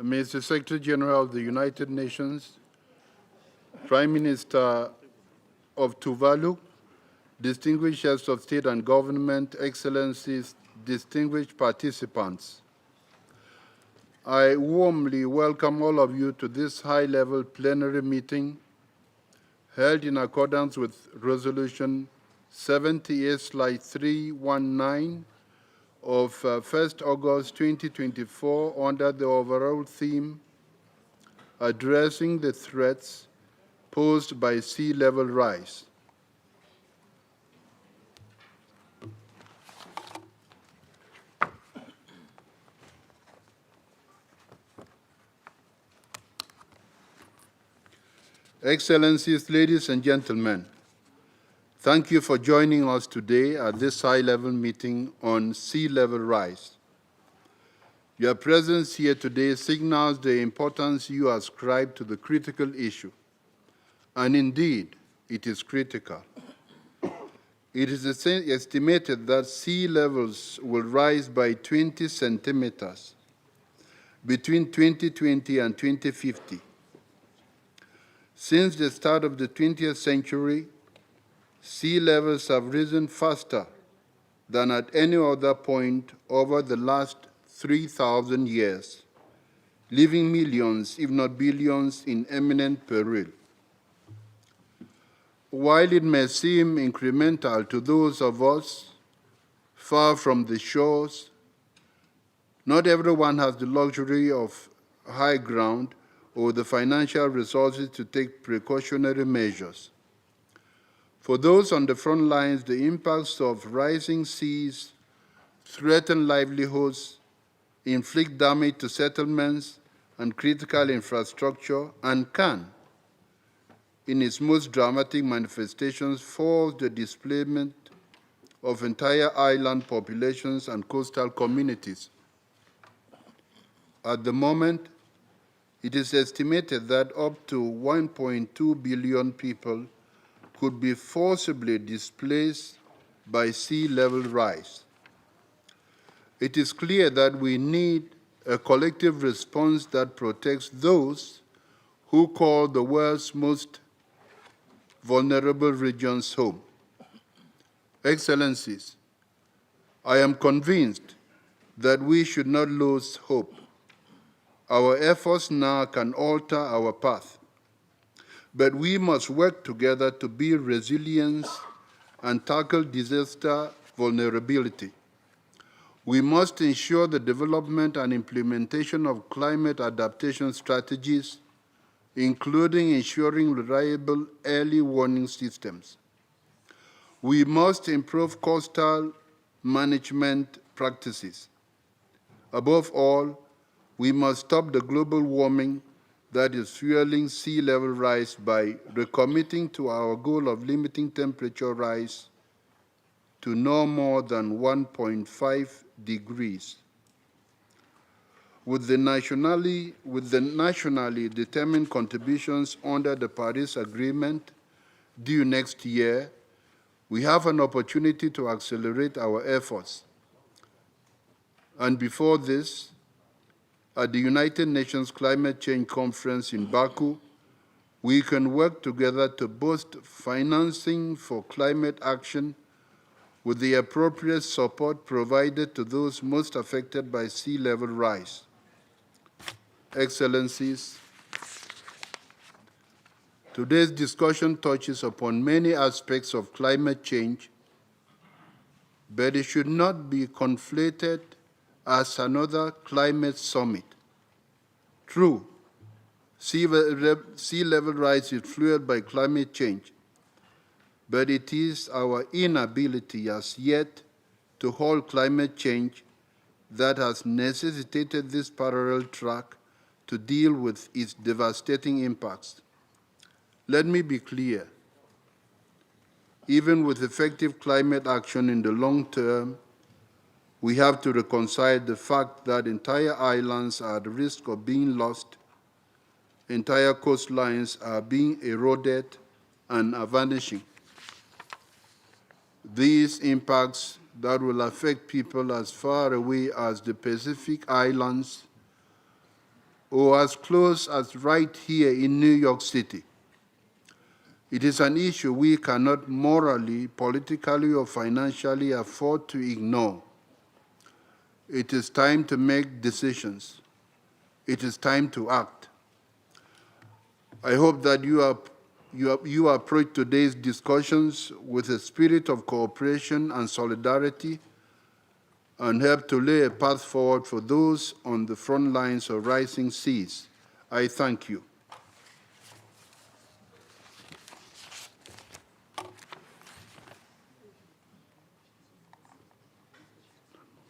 Mr. Secretary General of the United Nations, Prime Minister of Tuvalu, distinguished heads of state and government, excellencies, distinguished participants, I warmly welcome all of you to this high-level plenary meeting held in accordance with Resolution 78/319 of 1st August 2024 under the overall theme Addressing the Threats Posed by Sea Level Rise. Excellencies, ladies and gentlemen, thank you for joining us today at this high-level meeting on sea level rise. Your presence here today signals the importance you ascribe to the critical issue, and indeed, it is critical. It is estimated that sea levels will rise by 20 centimeters between 2020 and 2050. Since the start of the 20th century, sea levels have risen faster than at any other point over the last 3,000 years, leaving millions, if not billions, in imminent peril. While it may seem incremental to those of us far from the shores, not everyone has the luxury of high ground or the financial resources to take precautionary measures. For those on the front lines, the impacts of rising seas threaten livelihoods, inflict damage to settlements and critical infrastructure, and can, in its most dramatic manifestations, force the displacement of entire island populations and coastal communities. At the moment, it is estimated that up to 1.2 billion people could be forcibly displaced by sea level rise. It is clear that we need a collective response that protects those who call the world's most vulnerable regions home. Excellencies, I am convinced that we should not lose hope. Our efforts now can alter our path, but we must work together to build resilience and tackle disaster vulnerability. We must ensure the development and implementation of climate adaptation strategies, including ensuring reliable early warning systems. We must improve coastal management practices. Above all, we must stop the global warming that is fueling sea level rise by recommitting to our goal of limiting temperature rise to no more than 1.5 degrees. With the nationally determined contributions under the Paris Agreement due next year, we have an opportunity to accelerate our efforts. And before this, at the United Nations Climate Change Conference in Baku, we can work together to boost financing for climate action with the appropriate support provided to those most affected by sea level rise. Excellencies, today's discussion touches upon many aspects of climate change, but it should not be conflated as another climate summit. True, sea level rise is fueled by climate change, but it is our inability as yet to halt climate change that has necessitated this parallel track to deal with its devastating impacts. Let me be clear. Even with effective climate action in the long term, we have to reconcile the fact that entire islands are at risk of being lost, entire coastlines are being eroded and are vanishing. These impacts that will affect people as far away as the Pacific Islands or as close as right here in New York City. It is an issue we cannot morally, politically, or financially afford to ignore. It is time to make decisions. It is time to act. I hope that you approach today's discussions with a spirit of cooperation and solidarity and help to lay a path forward for those on the front lines of rising seas. I thank you.